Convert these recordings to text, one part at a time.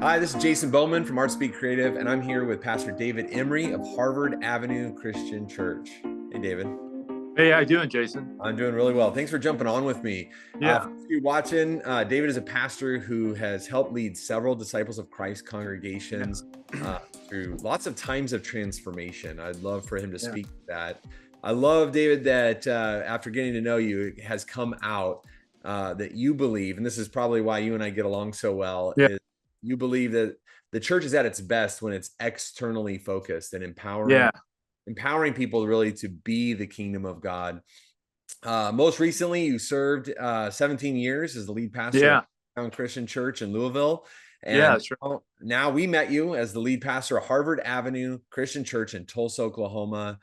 Hi, this is Jason Bowman from ArtSpeak Creative, and I'm here with Pastor David Emery of Harvard Avenue Christian Church. Hey, David. Hey, how you doing, Jason? I'm doing really well. Thanks for jumping on with me. Yeah, For you watching, David is a pastor who has helped lead several Disciples of Christ yeah, congregations through lots of times of transformation. I'd love for him to yeah, speak to that. I love, David, that after getting to know you, it has come out that you believe, and this is probably why you and I get along so well, yeah, is you believe that the church is at its best when it's externally focused and yeah, empowering people really to be the kingdom of God. Most recently, you served 17 years as the lead pastor yeah, at Attractional Christian Church in Louisville. yeah. And That's right. now we met you as the lead pastor of Harvard Avenue Christian Church in Tulsa, Oklahoma.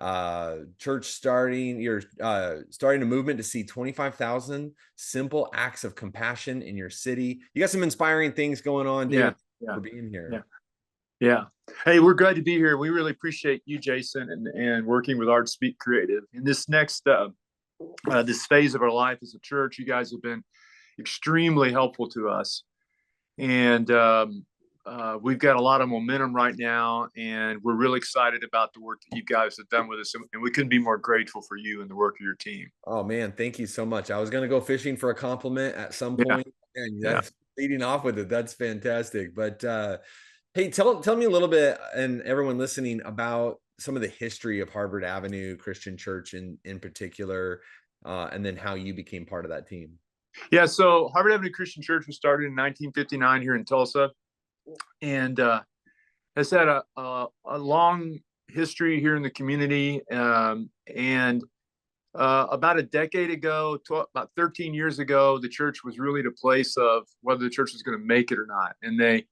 You're starting a movement to see 25,000 simple acts of compassion in your city. You got some inspiring things going on, Yeah, David, yeah, for being yeah, here. yeah. Hey, we're glad to be here. We really appreciate you, Jason, and working with ArtSpeak Creative in this next this phase of our life as a church. You guys have been extremely helpful to us, and we've got a lot of momentum right now, and we're really excited about the work that you guys have done with us, and we couldn't be more grateful for you and the work of your team. Oh man, thank you so much. I was going to go fishing for a compliment at some Yeah, point, and yeah. that's leading off with it. That's fantastic. But hey, tell me a little bit, and everyone listening, about some of the history of Harvard Avenue Christian Church in particular, and then how you became part of that team. Yeah, so Harvard Avenue Christian Church was started in 1959 here in Tulsa, and has had a long history here in the community. And about a decade ago, about 13 years ago, the church was really the place of whether the church was going to make it or not. And they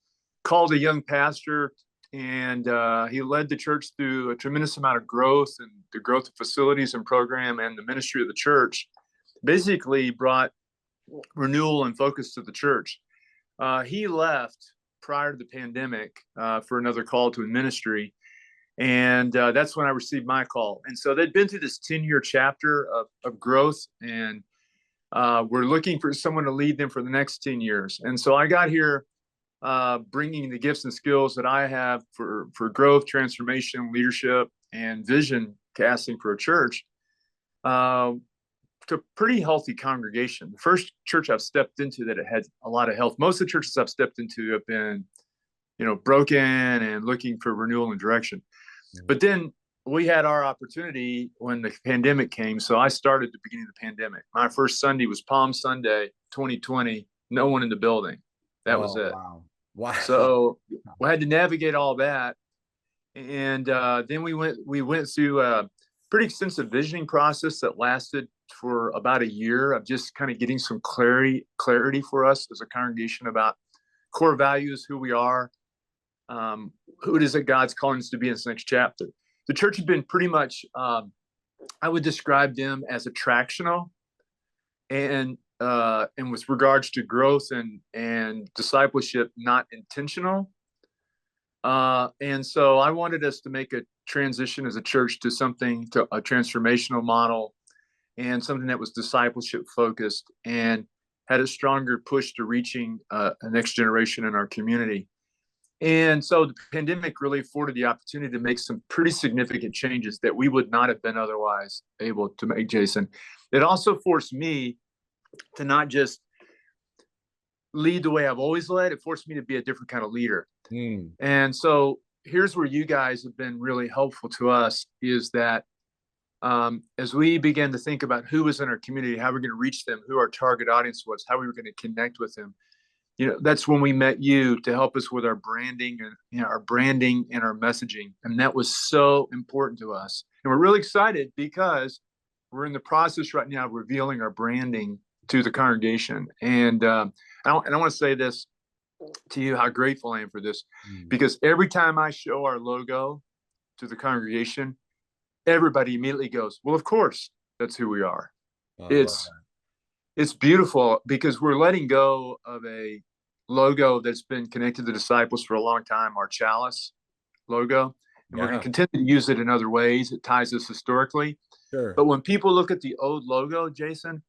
called a young pastor, and he led the church through a tremendous amount of growth, and the growth of facilities and program and the ministry of the church basically brought renewal and focus to the church. He left prior to the pandemic for another call to a ministry. And that's when I received my call. And so they'd been through this 10-year chapter of growth, and we're looking for someone to lead them for the next 10 years. And so I got here bringing the gifts and skills that I have for growth, transformation, leadership, and vision casting for a church. To a pretty healthy congregation. The first church I've stepped into that it had a lot of health. Most of the churches I've stepped into have been, broken and looking for renewal and direction. But then we had our opportunity when the pandemic came. So I started at the beginning of the pandemic. My first Sunday was Palm Sunday, 2020. No one in the building. That was Oh it. wow, wow. So we had to navigate all that, and then we went through a pretty extensive visioning process that lasted for about a year of just kind of getting some clarity for us as a congregation about core values, who we are, who it is that God's calling us to be in this next chapter. The church has been pretty much, I would describe them as attractional, and with regards to growth and discipleship, not intentional. And so I wanted us to make a transition as a church to a transformational model, and something that was discipleship focused and had a stronger push to reaching a next generation in our community. And so the pandemic really afforded the opportunity to make some pretty significant changes that we would not have been otherwise able to make, Jason. It also forced me to not just lead the way I've always led, it forced me to be a different kind of leader. Mm. And so here's where you guys have been really helpful to us, is that as we began to think about who was in our community, how we're going to reach them, who our target audience was, how we were going to connect with them, that's when we met you to help us with our branding and our branding and our messaging. And that was so important to us. And we're really excited because we're in the process right now of revealing our branding to the congregation. And I want to say this to you, how grateful I am for this, Mm. because every time I show our logo to the congregation, everybody immediately goes, well, of course, that's who we are. Oh, I love It's it's beautiful because we're letting go of a logo that's been connected to disciples for a long time, our chalice logo. And we're going Yeah, to continue to use it in other ways. It ties us historically. sure. But when people look at the old logo, Jason,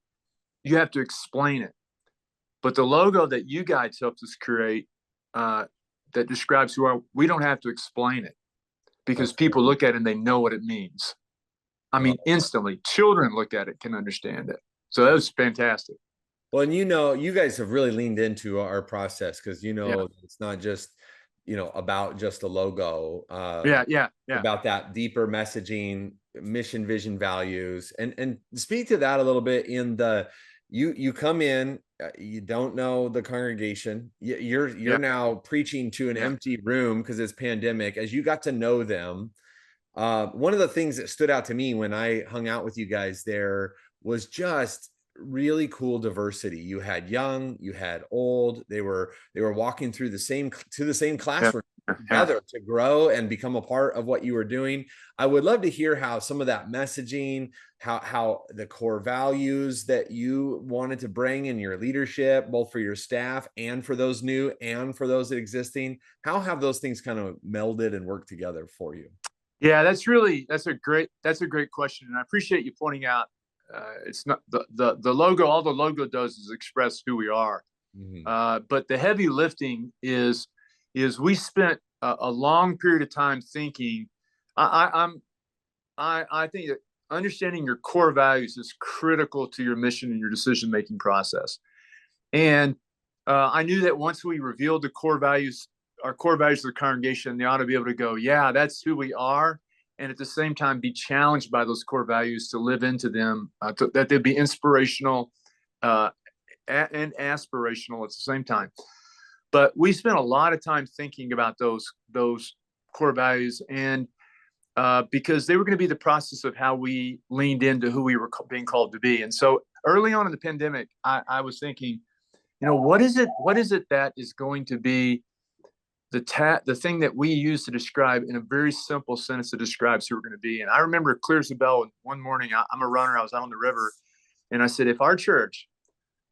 you have to explain it. But the logo that you guys helped us create uh, that describes who are. We don't have to explain it because That's great. people look at it and they know what it means. I Well, mean, instantly, children look at it, can understand it. So that was fantastic. well, and you guys have really leaned into our process because Yeah, it's not just about just a logo. yeah, yeah, yeah, About that deeper messaging, mission, vision, values, and speak to that a little bit. In the you come in, you don't know the congregation. You're yeah, now preaching to an yeah, empty room because it's pandemic. As you got to know them, one of the things that stood out to me when I hung out with you guys there was just really cool diversity. You had young, you had old. They were walking through the same yeah, classroom yeah. together to grow and become a part of what you were doing. I would love to hear how some of that messaging, how the core values that you wanted to bring in your leadership, both for your staff and for those new and for those existing, how have those things kind of melded and worked together for you? Yeah, that's a great question, and I appreciate you pointing out. It's not the logo. All the logo does is express who we are. Mhm. But the heavy lifting is we spent a long period of time thinking. I think that understanding your core values is critical to your mission and your decision making process. And I knew that once we revealed the core values, our core values of the congregation, they ought to be able to go, yeah, that's who we are. And at the same time, be challenged by those core values to live into them, that they'd be inspirational uh, and aspirational at the same time. But we spent a lot of time thinking about those core values, and because they were going to be the process of how we leaned into who we were being called to be. And so early on in the pandemic, I was thinking, what is it? What is it that is going to be the thing that we use to describe in a very simple sentence that describes who we're going to be? And I remember it clear as a bell. One morning, I'm a runner. I was out on the river, and I said, if our church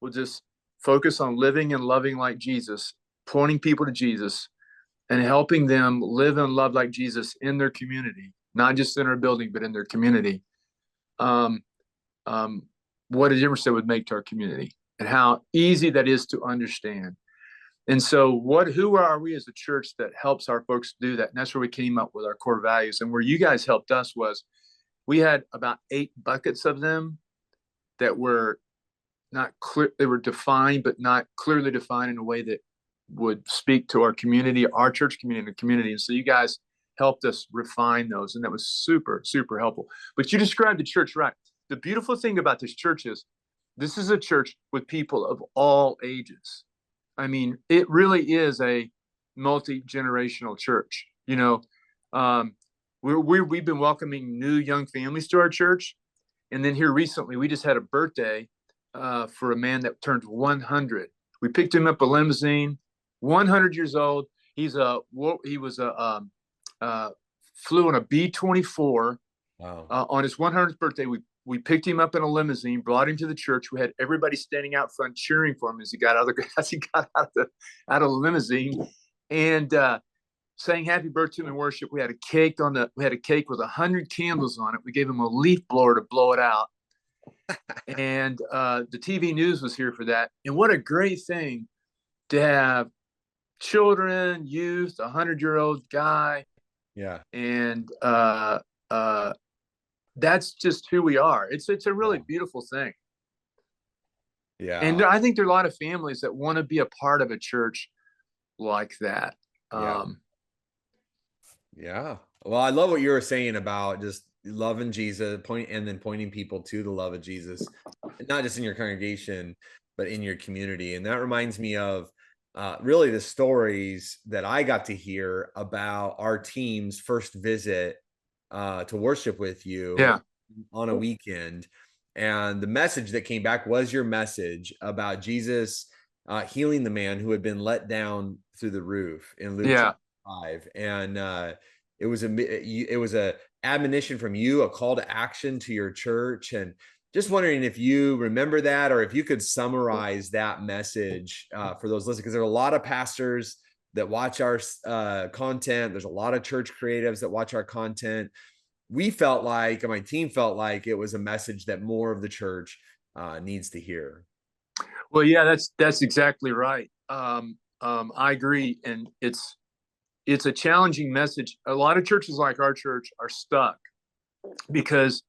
will just focus on living and loving like Jesus, pointing people to Jesus, and helping them live and love like Jesus in their community, not just in our building, but in their community. Um, um, what a difference that would make to our community, and how easy that is to understand. And so, who are we as a church that helps our folks do that? And that's where we came up with our core values. And where you guys helped us was we had about 8 buckets of them that were not clear. They were defined, but not clearly defined in a way that would speak to our community, our church community, and the community. And so you guys helped us refine those, and that was super, super helpful. But you described the church right. The beautiful thing about this church is this is a church with people of all ages. I mean, it really is a multi-generational church. Um, we've been welcoming new young families to our church, and then here recently we just had a birthday for a man that turned 100. We picked him up a limousine, 100 years old. He was flew on a B-24 Wow. on his 100th birthday. We picked him up in a limousine, brought him to the church. We had everybody standing out front cheering for him as he got out of the as he got out of the limousine, and saying happy birthday to him in worship. We had a cake with 100 candles on it. We gave him a leaf blower to blow it out, and the TV news was here for that. And what a great thing to have children, youth, 100-year-old guy, Yeah. and that's just who we are. It's a really Yeah. beautiful thing. Yeah. And I think there are a lot of families that want to be a part of a church like that. Yeah. Um, Yeah. Well, I love what you were saying about just loving Jesus, and then pointing people to the love of Jesus, not just in your congregation, but in your community. And that reminds me of really the stories that I got to hear about our team's first visit to worship with you yeah, on a weekend. And the message that came back was your message about Jesus healing the man who had been let down through the roof in Luke yeah. chapter 5. And it was a admonition from you, a call to action to your church. And just wondering if you remember that, or if you could summarize that message for those listening, because there are a lot of pastors that watch our content. There's a lot of church creatives that watch our content. We felt like, and my team felt like, it was a message that more of the church needs to hear. Well, yeah, that's exactly right. I agree, and it's a challenging message. A lot of churches like our church are stuck because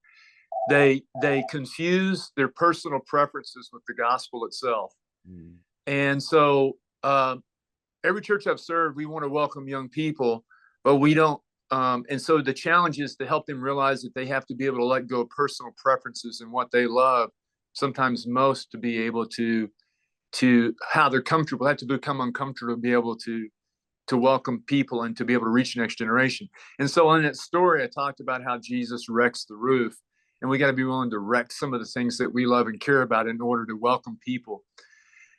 they confuse their personal preferences with the gospel itself. Mm. And so every church I've served, we want to welcome young people, but we don't. And so the challenge is to help them realize that they have to be able to let go of personal preferences and what they love, sometimes most, to be able to how they're comfortable, have to become uncomfortable to be able to welcome people and to be able to reach the next generation. And so in that story, I talked about how Jesus wrecks the roof, and we got to be willing to wreck some of the things that we love and care about in order to welcome people.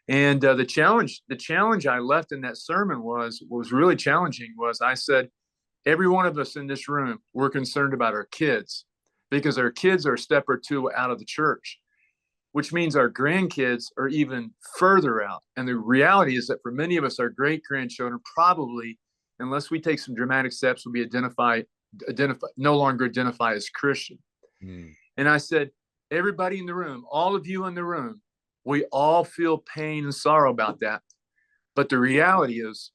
And the challenge I left in that sermon was really challenging. Was I said, every one of us in this room, we're concerned about our kids, because our kids are a step or two out of the church, which means our grandkids are even further out. And the reality is that for many of us, our great grandchildren probably, unless we take some dramatic steps, will be no longer identify as Christian. Mm. And I said, everybody in the room, all of you in the room, we all feel pain and sorrow about that. But the reality is,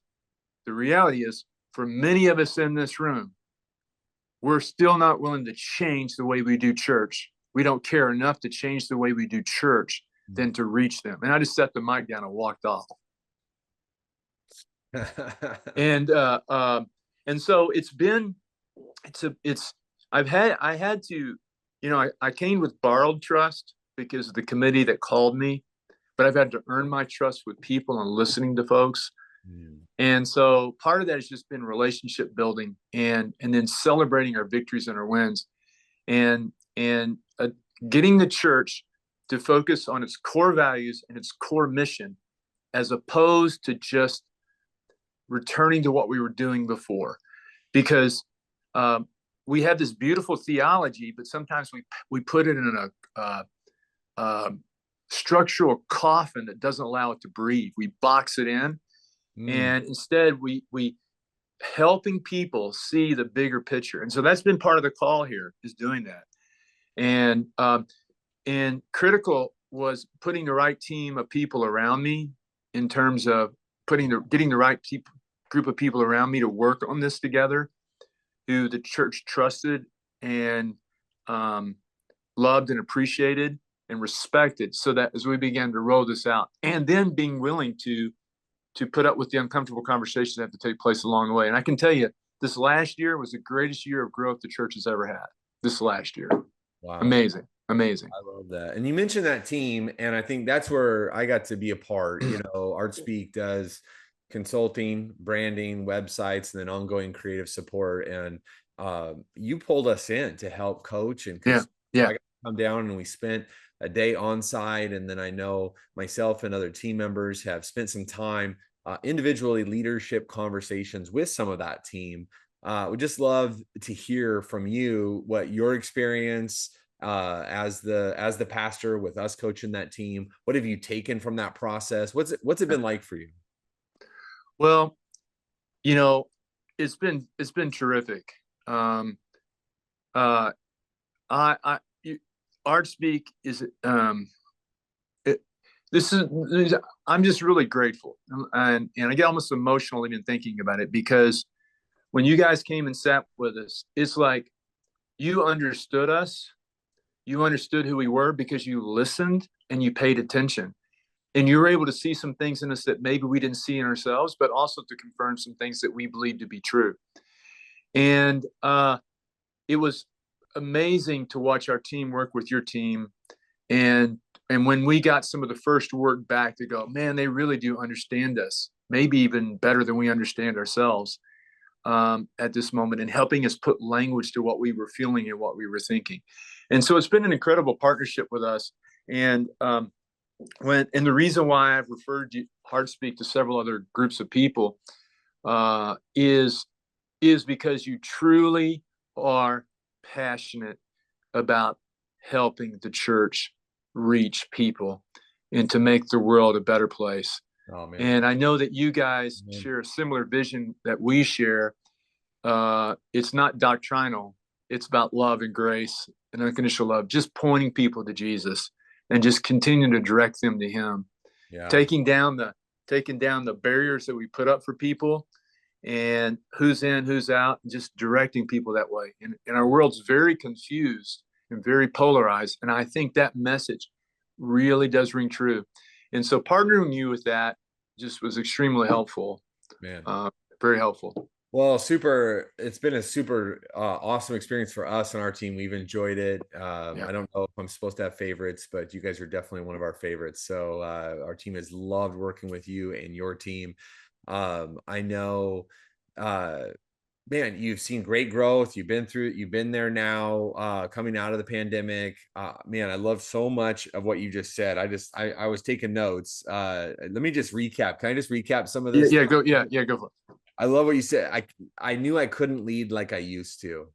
for many of us in this room, we're still not willing to change the way we do church. We don't care enough to change the way we do church than to reach them. And I just set the mic down and walked off. And so I had to, I came with borrowed trust because of the committee that called me, but I've had to earn my trust with people and listening to folks. Mm. And so part of that has just been relationship building and then celebrating our victories and our wins, and getting the church to focus on its core values and its core mission, as opposed to just returning to what we were doing before. Because we have this beautiful theology, but sometimes we put it in a structural coffin that doesn't allow it to breathe. We box it in, and instead we helping people see the bigger picture. And so that's been part of the call here, is doing that. And critical was putting the right team of people around me, in terms of getting the right group of people around me to work on this together, who the church trusted and loved and appreciated and respected, so that as we began to roll this out, and then being willing to put up with the uncomfortable conversations that have to take place along the way. And I can tell you, this last year was the greatest year of growth the church has ever had. This last year. Wow. Amazing. I love that. And you mentioned that team, and I think that's where I got to be a part. ArtSpeak does consulting, branding, websites, and then ongoing creative support. And you pulled us in to help coach, and I got to come down, and we spent a day on site. And then I know myself and other team members have spent some time individually leadership conversations with some of that team. We just love to hear from you what your experience as the pastor with us coaching that team. What have you taken from that process? What's it been like for you? Well, it's been terrific. ArtSpeak is I'm just really grateful, and I get almost emotional even thinking about it, because when you guys came and sat with us, it's like you understood us, you understood who we were, because you listened and you paid attention, and you were able to see some things in us that maybe we didn't see in ourselves, but also to confirm some things that we believe to be true. And it was amazing to watch our team work with your team, and when we got some of the first work back, to go, man, they really do understand us, maybe even better than we understand ourselves at this moment, and helping us put language to what we were feeling and what we were thinking. And so it's been an incredible partnership with us. And the reason why I've referred you ArtSpeak to several other groups of people is because you truly are passionate about helping the church reach people and to make the world a better place. Oh, man. And I know that you guys share a similar vision that we share. It's not doctrinal. It's about love and grace and unconditional love, just pointing people to Jesus and just continuing to direct them to him. Yeah. Taking down taking down the barriers that we put up for people, and who's in, who's out, and just directing people that way. And our world's very confused and very polarized. And I think that message really does ring true. And so partnering you with that just was extremely helpful. Man. Very helpful. Well, it's been a super awesome experience for us and our team. We've enjoyed it. Yeah. I don't know if I'm supposed to have favorites, but you guys are definitely one of our favorites. So our team has loved working with you and your team. I know, uh, man, you've seen great growth. You've been there now, coming out of the pandemic. Man, I love so much of what you just said. I was taking notes. Let me just recap. Can I just recap some of Yeah, this? yeah, go, yeah, go for it. I love what you said. I knew I couldn't lead like I used to.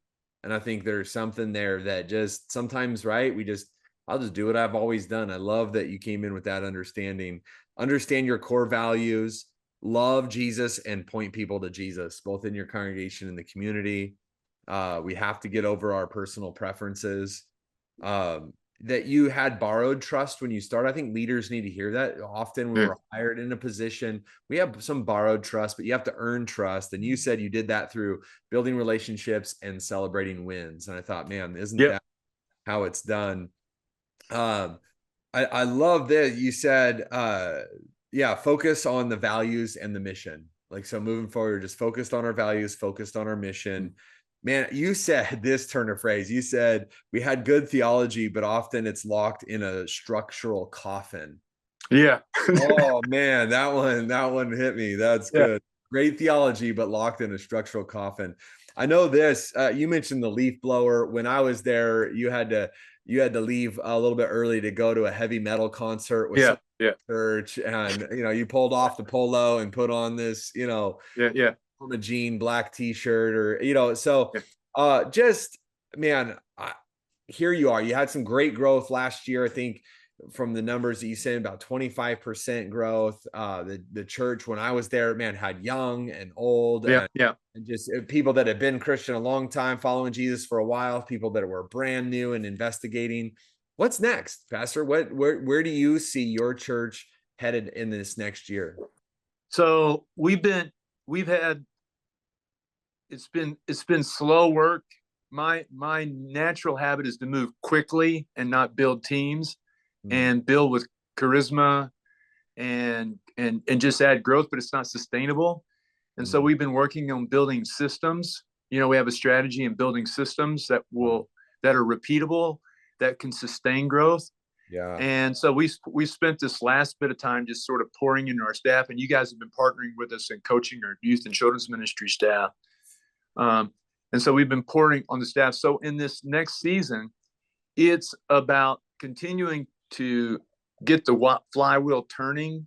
And I think there's something there that just sometimes, right? I'll just do what I've always done. I love that you came in with that understanding. Understand your core values, love Jesus, and point people to Jesus, both in your congregation and the community. We have to get over our personal preferences. That you had borrowed trust when you start. I think leaders need to hear that. Often when Yeah. we're hired in a position, we have some borrowed trust, but you have to earn trust. And you said you did that through building relationships and celebrating wins. And I thought, man, isn't Yep. that how it's done? I love that you said, yeah, focus on the values and the mission. Like, so moving forward, just focused on our values, focused on our mission. Man, you said this turn of phrase. You said we had good theology, but often it's locked in a structural coffin. Yeah. Oh man, that one hit me. That's Yeah. good. Great theology, but locked in a structural coffin. I know this. You mentioned the leaf blower. When I was there, you had to leave a little bit early to go to a heavy metal concert with Yeah. some Yeah. church, and you pulled off the polo and put on this, Yeah. Yeah. a jean black t-shirt, or so Yeah. just, man, here you are. You had some great growth last year. I think from the numbers that you said, about 25% growth. The church, when I was there, man, had young and old, Yeah. Yeah. and just people that had been Christian a long time, following Jesus for a while, people that were brand new and investigating. What's next, Pastor? Where do you see your church headed in this next year? So we've had, it's been slow work. My natural habit is to move quickly and not build teams, and build with charisma and just add growth, but it's not sustainable. And so we've been working on building systems. We have a strategy in building systems that are repeatable, that can sustain growth. Yeah. And so we spent this last bit of time just sort of pouring into our staff, and you guys have been partnering with us and coaching our youth and children's ministry staff. And so we've been pouring on the staff. So in this next season, it's about continuing to get the flywheel turning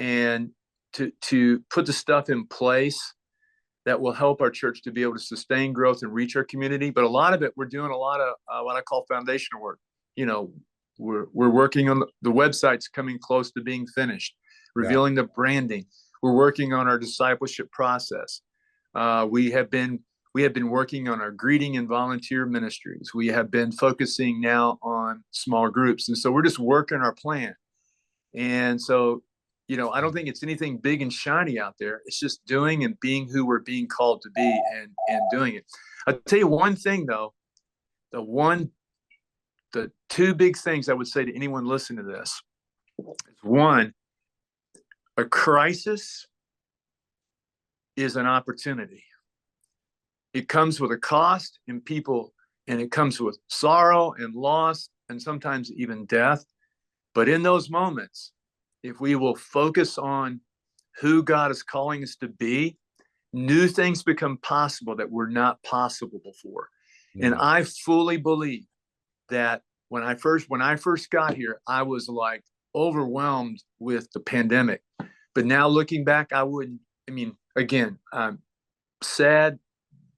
and to put the stuff in place that will help our church to be able to sustain growth and reach our community. But a lot of it, we're doing a lot of what I call foundational work. We're working on the website's coming close to being finished, revealing the branding. We're working on our discipleship process. We have been working on our greeting and volunteer ministries. We have been focusing now on small groups. And so we're just working our plan. And so, I don't think it's anything big and shiny out there. It's just doing and being who we're being called to be, and doing it. I'll tell you one thing though, the two big things I would say to anyone listening to this is, one, a crisis is an opportunity. It comes with a cost and it comes with sorrow and loss and sometimes even death. But in those moments, if we will focus on who God is calling us to be, new things become possible that were not possible before. And I fully believe that when I first got here, I was like overwhelmed with the pandemic. But now looking back, again, I'm sad,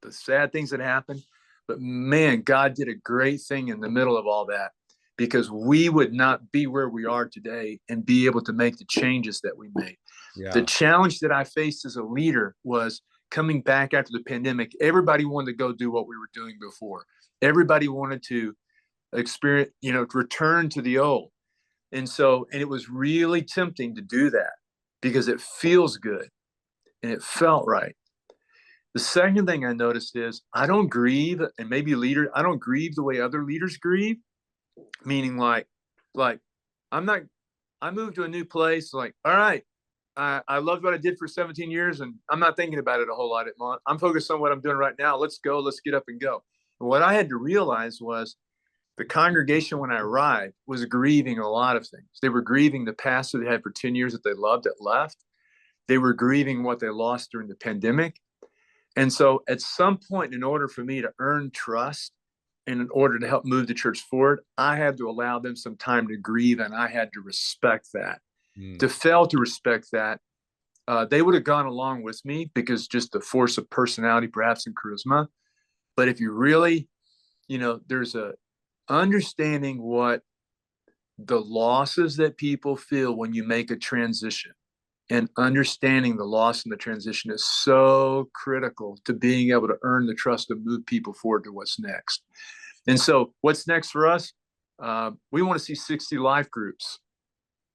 the sad things that happened, but man, God did a great thing in the middle of all that, because we would not be where we are today and be able to make the changes that we made. Yeah. The challenge that I faced as a leader was coming back after the pandemic. Everybody wanted to go do what we were doing before. Everybody wanted to experience, return to the old. And it was really tempting to do that. because it feels good and it felt right. The second thing I noticed is I don't grieve, and maybe I don't grieve the way other leaders grieve, meaning like I'm not, I moved to a new place, like, all right, I loved what I did for 17 years and I'm not thinking about it a whole lot. I'm focused on what I'm doing right now. Let's go, let's get up and go. And what I had to realize was the congregation when I arrived was grieving a lot of things. They were grieving the pastor they had for 10 years that they loved that left. They were grieving what they lost during the pandemic. And so at some point, in order for me to earn trust and in order to help move the church forward, I had to allow them some time to grieve, and I had to respect that. Mm. To fail to respect that, they would have gone along with me because just the force of personality, perhaps, and charisma. But if you really, there's a understanding what the losses that people feel when you make a transition, and understanding the loss and the transition is so critical to being able to earn the trust to move people forward to what's next. And so what's next for us? We want to see 60 life groups.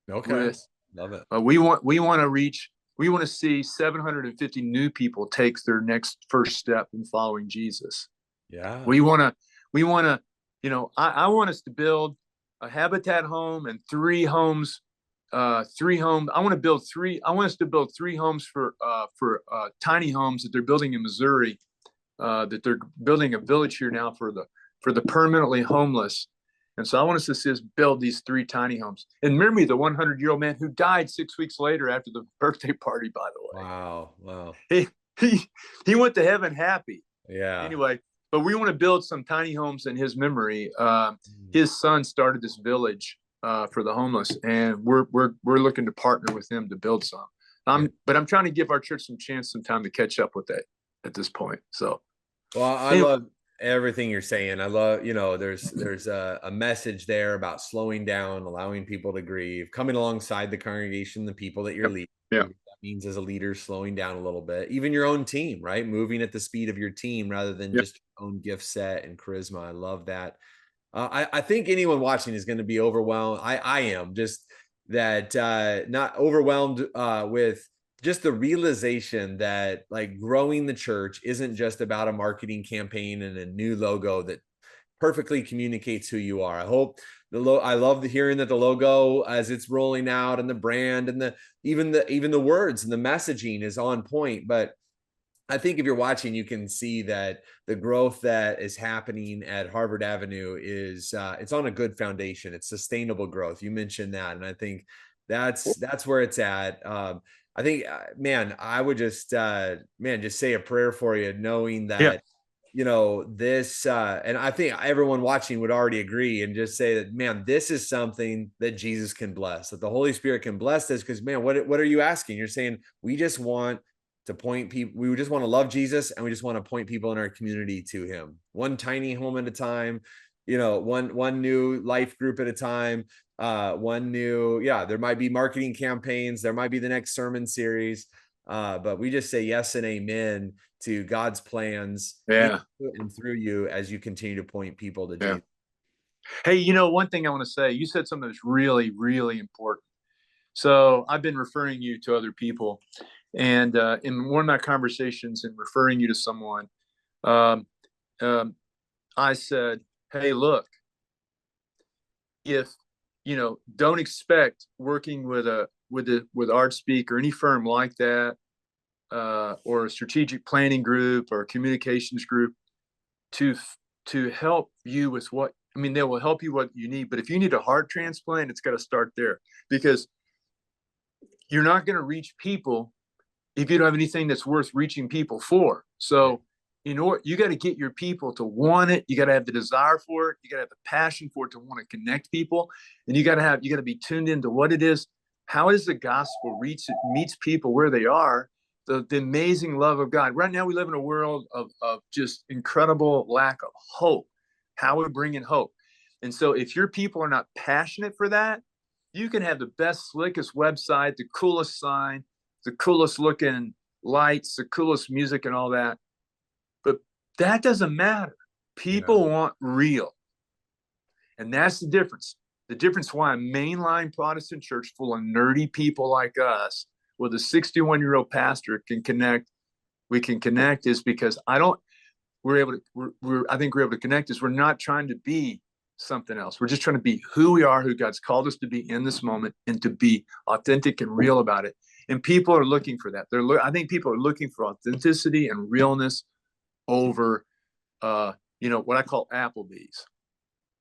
Okay. Love it. We want to see 750 new people take their next first step in following Jesus. Yeah. We want to, I want us to build a Habitat home and three homes. I want us to build three homes for tiny homes that they're building in Missouri, that they're building a village here now for the permanently homeless. And so I want us to see us build these three tiny homes. And remember the 100-year-old man who died 6 weeks later after the birthday party, by the way. Wow. He went to heaven happy. Yeah. Anyway, but we want to build some tiny homes in his memory. His son started this village for the homeless, and we're looking to partner with him to build some. But I'm trying to give our church some time to catch up with that at this point. So, well, I love everything you're saying. I love, there's a message there about slowing down, allowing people to grieve, coming alongside the congregation, the people that you're leading. Yeah. That means as a leader, slowing down a little bit, even your own team, right? Moving at the speed of your team rather than just your own gift set and charisma. I love that. I think anyone watching is going to be overwhelmed. I am just that, not overwhelmed with just the realization that like growing the church isn't just about a marketing campaign and a new logo that perfectly communicates who you are. I hope I love hearing that the logo as it's rolling out and the brand and even the words and the messaging is on point. But I think if you're watching, you can see that the growth that is happening at Harvard Avenue is it's on a good foundation. It's sustainable growth. You mentioned that, and I think that's where it's at. I think, man, I would just say a prayer for you, knowing that this, and I think everyone watching would already agree, and just say that, man, this is something that Jesus can bless, that the Holy Spirit can bless this. Because, man, what are you asking? You're saying we just want to point people, we just want to love Jesus, and we just want to point people in our community to him, one tiny home at a time, one new life group at a time, there might be marketing campaigns, there might be the next sermon series, but we just say yes and amen to God's plans and through you as you continue to point people to Jesus. Hey, one thing I want to say, you said something that's really, really important. So I've been referring you to other people. And in one of my conversations and referring you to someone, I said, hey, look, if, don't expect working with ArtSpeak or any firm like that, or a strategic planning group or a communications group to help you with they will help you what you need. But if you need a heart transplant, it's got to start there, because you're not going to reach people if you don't have anything that's worth reaching people for. So, you got to get your people to want it. You got to have the desire for it. You got to have the passion for it, to want to connect people. And you got to be tuned into what it is. How does the gospel meets people where they are? The amazing love of God. Right now we live in a world of just incredible lack of hope. How we bring in hope. And so if your people are not passionate for that, you can have the best, slickest website, the coolest sign, the coolest looking lights, the coolest music and all that. But that doesn't matter. People want real. And that's the difference. The difference why a mainline Protestant church full of nerdy people like us well, the 61-year-old pastor can connect, we can connect, is because I think we're able to connect is we're not trying to be something else. We're just trying to be who we are, who God's called us to be in this moment, and to be authentic and real about it. And people are looking for that. I think people are looking for authenticity and realness over, what I call Applebee's.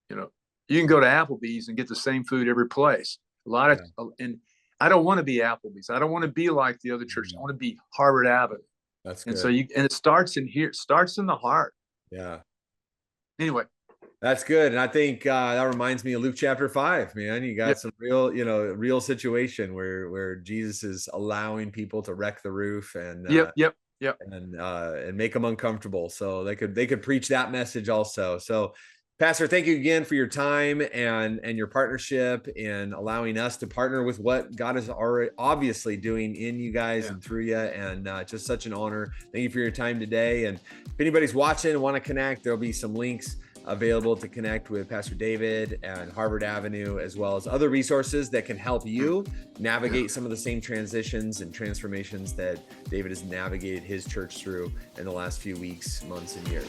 You can go to Applebee's and get the same food every place. And I don't want to be Applebee's. I don't want to be like the other churches. I want to be Harvard Avenue. That's good. And so it starts in here, starts in the heart. Yeah. Anyway. That's good. And I think that reminds me of Luke chapter 5, man. You got some real situation where Jesus is allowing people to wreck the roof and and make them uncomfortable. So they could preach that message also. So Pastor, thank you again for your time and your partnership in allowing us to partner with what God is already obviously doing in you guys and through you. And just such an honor. Thank you for your time today. And if anybody's watching and want to connect, there'll be some links available to connect with Pastor David and Harvard Avenue, as well as other resources that can help you navigate some of the same transitions and transformations that David has navigated his church through in the last few weeks, months, and years.